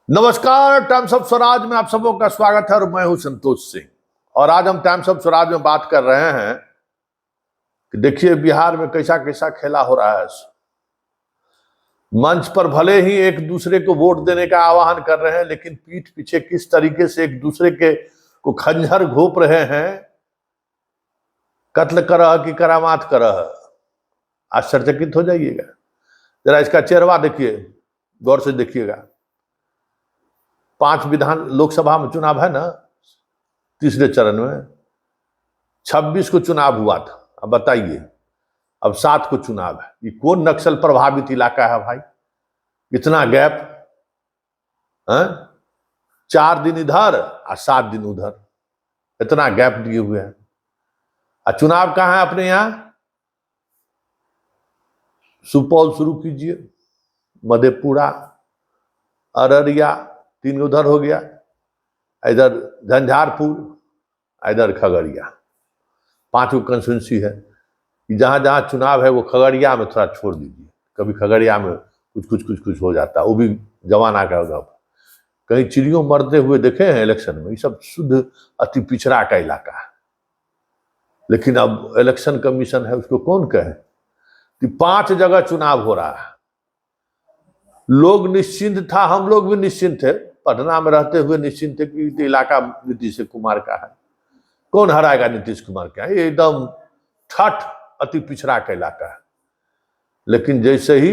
नमस्कार, times of Swaraj में आप सबों का स्वागत है और मैं हूं संतोष सिंह। और आज हम टाइम्स ऑफ स्वराज में बात कर रहे हैं कि देखिए बिहार में कैसा कैसा खेला हो रहा है। मंच पर भले ही एक दूसरे को वोट देने का आह्वान कर रहे हैं, लेकिन पीठ पीछे किस तरीके से एक दूसरे के को खंजर घोंप रहे हैं। कत्ल करह की करामात करह, आश्चर्यचकित हो जाइएगा। जरा इसका चेहरा देखिए, गौर से देखिएगा। 5 विधान लोकसभा में चुनाव है ना, तीसरे चरण में 26 को चुनाव हुआ था। अब बताइए, अब 7 को चुनाव है। ये कौन नक्सल प्रभावित इलाका है भाई? इतना गैप है, 4 दिन इधर और 7 दिन उधर, इतना गैप दिए हुए हैं। और चुनाव कहाँ है अपने यहाँ? सुपौल शुरू कीजिए, मधेपुरा, अररिया, 3 उधर हो गया, इधर झंझारपुर, इधर खगड़िया। 5 कंस्टिट्यूंसी है। जहां जहां चुनाव है वो खगड़िया में थोड़ा छोड़ दीजिए। कभी खगड़िया में कुछ हो जाता है, वो भी जमाना का होगा। कहीं चिड़ियों मरते हुए देखे हैं इलेक्शन में? ये सब शुद्ध अति पिछड़ा का इलाका है। लेकिन अब इलेक्शन कमीशन है, उसको कौन कहे कि 5 जगह चुनाव हो रहा है। लोग निश्चिंत था, हम लोग भी निश्चिंत थे, पटना में रहते हुए निश्चिंत थे कि इलाका नीतीश कुमार का है। कौन हराएगा नीतीश कुमार का? ये एकदम ठठ अति पिछड़ा का इलाका है। लेकिन जैसे ही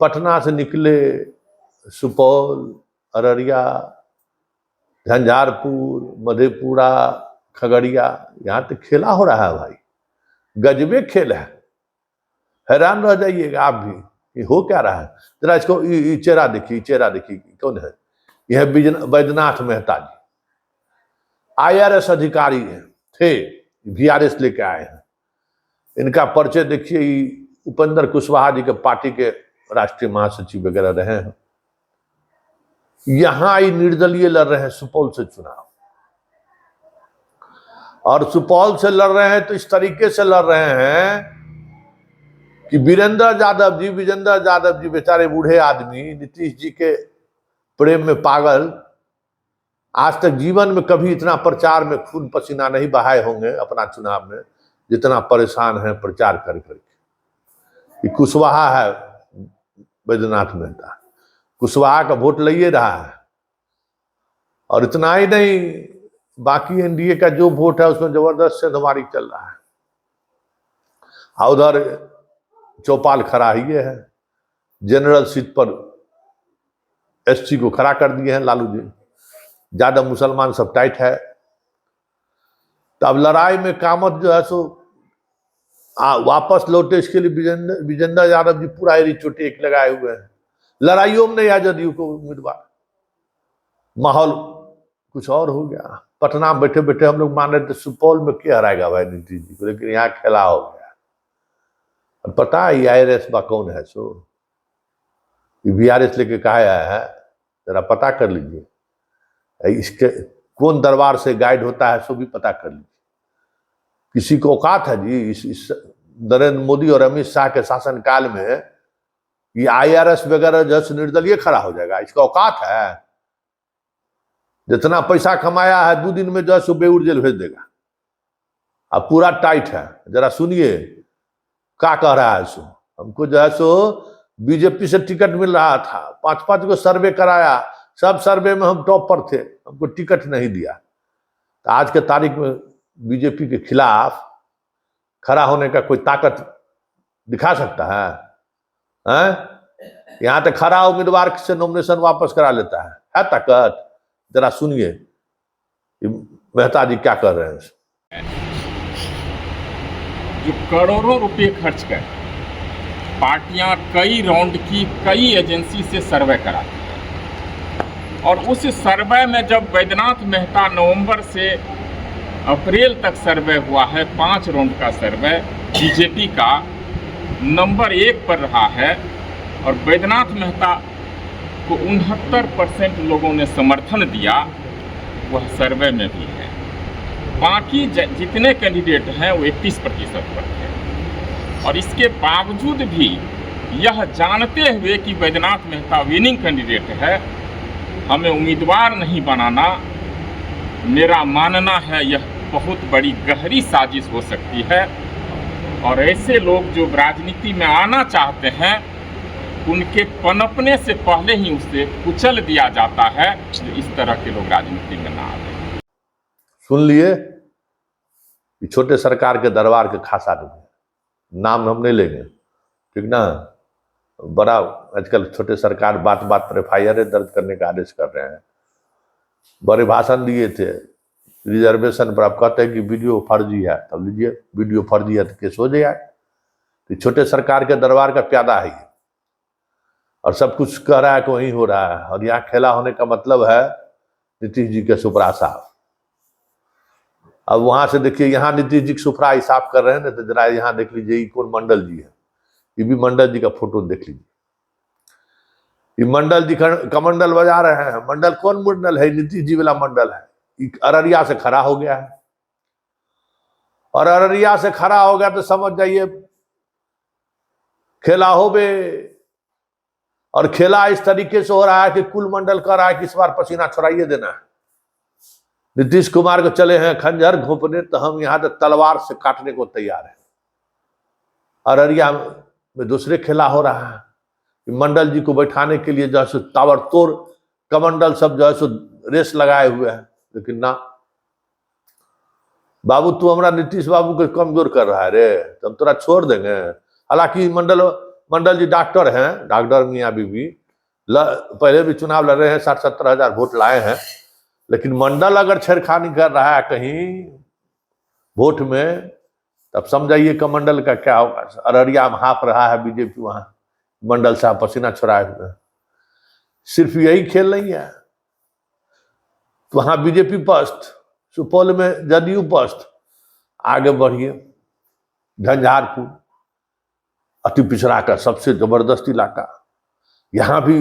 पटना से निकले, सुपौल, अररिया, झंझारपुर, मधेपुरा, खगड़िया, यहाँ तक खेला हो रहा है भाई। गजबे खेल है, हैरान रह जाइएगा आप भी, ये हो क्या रहा है। जरा इसको चेहरा देखिए, चेहरा देखिए कौन है। यह बैद्यनाथ मेहता जी, IRS अधिकारी थे, VRS लेके आए हैं। इनका परिचय देखिए, उपेंद्र कुशवाहा जी के पार्टी के राष्ट्रीय महासचिव वगैरह रहे हैं। यहां ही निर्दलीय लड़ रहे हैं सुपौल से चुनाव, और सुपौल से लड़ रहे हैं तो इस तरीके से लड़ रहे हैं कि विजेंद्र यादव जी बेचारे बूढ़े आदमी, नीतीश जी के प्रेम में पागल, आज तक जीवन में कभी इतना प्रचार में खून पसीना नहीं बहाए होंगे अपना चुनाव में, जितना परेशान है प्रचार कर करके। कुशवाहा है बैद्यनाथ मेहता, कुशवाहा का वोट ले रहा है। और इतना ही नहीं, बाकी NDA का जो वोट है उसमें जबरदस्त सेंधमारी चल रहा है। और उधर चौपाल खड़ा ही है, जनरल सीट पर SC को खड़ा कर दिए हैं लालू जी। ज्यादा मुसलमान सब टाइट है। तो अब लड़ाई में कामत जो है सो वापस लौटे, इसके लिए विजेंद्र यादव जी पूरा एरी चोटी एक लगाए हुए हैं। लड़ाइयों में नहीं आ जदयू को उम्मीदवार। माहौल कुछ और हो गया। पटना में बैठे बैठे हम लोग मान रहे थे सुपौल में क्या हराएगा भाई नीतीश जी को, लेकिन यहाँ खेला हो गया। पता है IRS बा कौन है? सो VRS लेके कहा आया है, जरा पता कर लीजिए। इसके कौन दरबार से गाइड होता है सो भी पता कर लीजिए। किसी को औकात है जी इस नरेंद्र मोदी और अमित शाह के शासनकाल में ये IRS वगैरह जैसे निर्दलीय खड़ा हो जाएगा? इसका औकात है? जितना पैसा कमाया है 2 दिन में जो है बेउर जेल भेज देगा। अब पूरा टाइट है। जरा सुनिए क्या कह रहा है। सो हमको जो है सो बीजेपी से टिकट मिल रहा था, 5-5 को सर्वे कराया, सब सर्वे में हम टॉप पर थे, हमको टिकट नहीं दिया। तो आज के तारीख में बीजेपी के खिलाफ खड़ा होने का कोई ताकत दिखा सकता है? यहाँ तक खड़ा उम्मीदवार से नॉमिनेशन वापस करा लेता है ताकत? जरा सुनिए मेहता जी क्या कर रहे हैं। जो करोड़ों रुपए खर्च कर पार्टियां कई राउंड की कई एजेंसी से सर्वे कराती हैं, और उस सर्वे में जब बैद्यनाथ मेहता नवंबर से अप्रैल तक सर्वे हुआ है, 5 राउंड का सर्वे बीजेपी का नंबर 1 पर रहा है, और बैद्यनाथ मेहता को 69% लोगों ने समर्थन दिया, वह सर्वे में भी है। बाकी जितने कैंडिडेट हैं वो 31% पर थे। और इसके बावजूद भी यह जानते हुए कि बैद्यनाथ मेहता विनिंग कैंडिडेट है, हमें उम्मीदवार नहीं बनाना, मेरा मानना है यह बहुत बड़ी गहरी साजिश हो सकती है। और ऐसे लोग जो राजनीति में आना चाहते हैं, उनके पनपने से पहले ही उसे कुचल दिया जाता है। जो इस तरह के लोग राजनीति में ना आए। सुन लिए, छोटे सरकार के दरबार के खास आदमी, नाम हम नहीं लेंगे, ठीक ना। बड़ा आजकल छोटे सरकार बात बात पर FIR दर्ज करने का आदेश कर रहे हैं। बड़े भाषण दिए थे रिजर्वेशन पर, आप कहते हैं कि वीडियो फर्जी है, तब लीजिए वीडियो फर्जी है तो केस हो जाए। तो छोटे सरकार के दरबार का प्यादा है ये, और सब कुछ कह रहा है कि वही हो रहा है। और यहाँ खेला होने का मतलब है नीतीश जी के सुपरा साहब। अब वहां से देखिए, यहाँ नीतीश जी सुपरा हिसाब कर रहे हैं ना, तो जरा यहाँ देख लीजिए ये कौन मंडल जी है। ये भी मंडल जी का फोटो देख लीजिए, ये मंडल जी कमंडल बजा रहे हैं। मंडल कौन मंडल है? नीतीश जी वाला मंडल है। अररिया से खड़ा हो गया है, और अररिया से खड़ा हो गया तो समझ जाइए खेला हो बे। और खेला इस तरीके से हो रहा है कि कुल मंडल कर रहा है कि इस बार पसीना छुड़ाइए देना है। नीतीश कुमार को चले हैं खंजर घोंपने, तो हम यहाँ तो तलवार से काटने को तैयार है। अररिया में दूसरे खेला हो रहा है, मंडल जी को बैठाने के लिए जो है ताबड़तोड़ कमंडल सब जो है रेस लगाए हुए हैं। लेकिन ना बाबू, तू हमारा नीतीश बाबू को कमजोर कर रहा है रे, तो हम तोरा छोड़ देंगे। हालांकि मंडल जी डॉक्टर हैं, डॉक्टर मियाँ बीबी पहले भी चुनाव लड़ रहे हैं, 60-70 हजार वोट लाए हैं। लेकिन मंडल अगर छेड़खानी कर रहा है कहीं वोट में, तब समझाइए कमंडल का क्या होगा। अररिया में हाँफ रहा है बीजेपी, वहां मंडल साहब पसीना छुड़ाए हुए। सिर्फ यही खेल नहीं है, तो वहां बीजेपी पस्त, सुपौल में जदयू पस्त। आगे बढ़िए, झंझारपुर अति पिछड़ा का सबसे जबरदस्त इलाका, यहां भी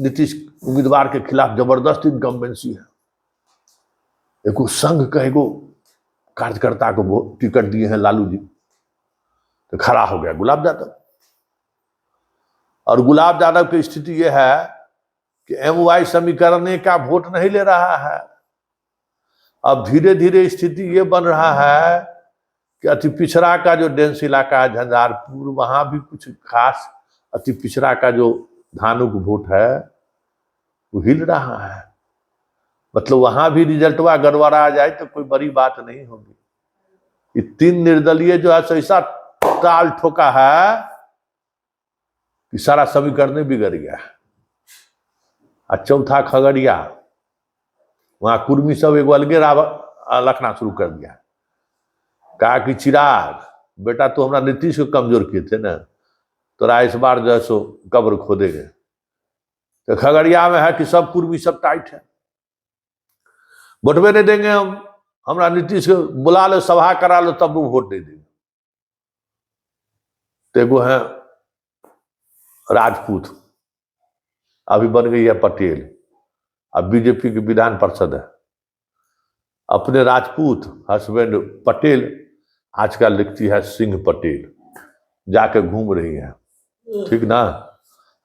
नीतीश उम्मीदवार के खिलाफ जबरदस्त इनकम्बेंसी है। एगो संघ का एगो कार्यकर्ता को टिकट दिए हैं लालू जी, तो खड़ा हो गया गुलाब यादव। और गुलाब यादव की स्थिति यह है कि MY समीकरण का वोट नहीं ले रहा है। अब धीरे धीरे स्थिति ये बन रहा है कि अति पिछड़ा का जो डेंस इलाका है झंझारपुर, वहां भी कुछ खास अति पिछड़ा का जो धानुक वोट है वो हिल रहा है। मतलब वहां भी रिजल्टवा गड़बड़ा आ जाए तो कोई बड़ी बात नहीं होगी। ये 3 निर्दलीय जो है ऐसा ताल ठोका है कि सारा समीकरण बिगड़ गया है। और चौथा खगड़िया, वहां कुर्मी सब एक अलगे लखना शुरू कर दिया। कहा कि चिराग बेटा, तो हमरा नीतीश को कमजोर किए थे ना, तोरा इस बार जो है सो कब्र खोदेंगे। तो खगड़िया में है कि सब कुर्मी सब टाइट है, वोटवे नहीं देंगे हम, हमरा नीतीश को बुला लो, सभा करा लो, तब वो वोट नहीं देंगे। तेगो है राजपूत, अभी बन गई है पटेल, अब बीजेपी की विधान पार्षद है। अपने राजपूत हस्बैंड पटेल, आजकल लिखती है सिंह पटेल, जाके घूम रही है, ठीक ना।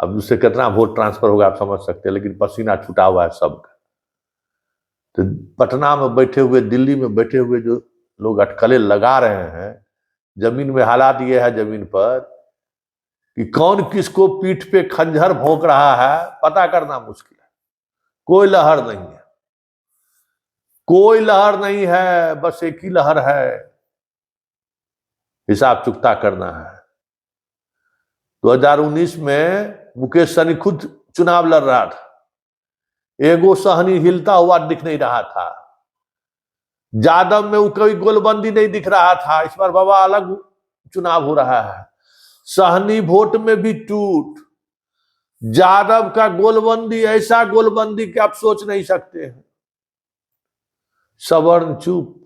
अब उससे कितना वोट ट्रांसफर होगा आप समझ सकते हैं, लेकिन पसीना छूटा हुआ है सबका। तो पटना में बैठे हुए, दिल्ली में बैठे हुए जो लोग अटकलें लगा रहे हैं, जमीन में हालात ये है जमीन पर कि कौन किसको पीठ पे खंजर भोंक रहा है पता करना मुश्किल है। कोई लहर नहीं है, कोई लहर नहीं है, बस एक ही लहर है, हिसाब चुकता करना है। 2019 में मुकेश सहनी खुद चुनाव लड़ रहा था, एगो सहनी हिलता हुआ दिख नहीं रहा था। जादव में कोई गोलबंदी नहीं दिख रहा था। इस बार बाबा अलग चुनाव हो रहा है, सहनी वोट में भी टूट, जादव का गोलबंदी, ऐसा गोलबंदी कि आप सोच नहीं सकते हैं। सवर्ण चुप,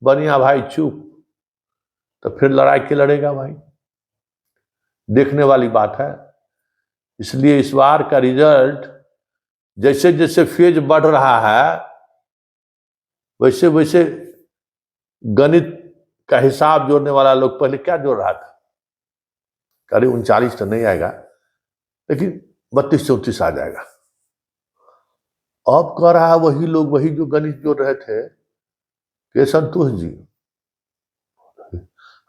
बनिया भाई चुप, तो फिर लड़ाई के लड़ेगा भाई, देखने वाली बात है। इसलिए इस बार का रिजल्ट जैसे जैसे फेज बढ़ रहा है, वैसे वैसे गणित का हिसाब जोड़ने वाला लोग पहले क्या जोड़ रहा था, करीब 39 तो नहीं आएगा, लेकिन 32-34 आ जाएगा। अब कह रहा है वही लोग, वही जो गणित जोड़ रहे थे के संतोष जी।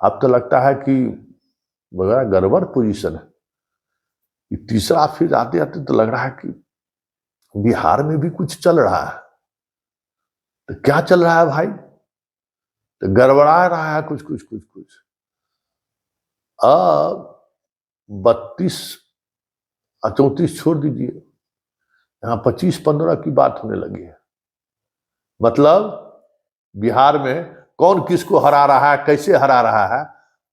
अब तो लगता है कि बड़ा गड़बड़ पोजीशन है। ये तीसरा फिर आते आते तो लग रहा है कि बिहार में भी कुछ चल रहा है। तो क्या चल रहा है भाई? तो गड़बड़ा रहा है कुछ कुछ कुछ कुछ। अब 32 34 छोड़ दीजिए, यहाँ 25-15 की बात होने लगी है। मतलब बिहार में कौन किसको हरा रहा है, कैसे हरा रहा है,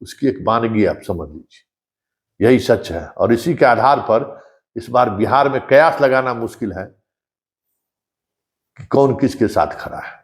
उसकी एक वानगी आप समझ लीजिए। यही सच है। और इसी के आधार पर इस बार बिहार में कयास लगाना मुश्किल है कि कौन किसके साथ खड़ा है।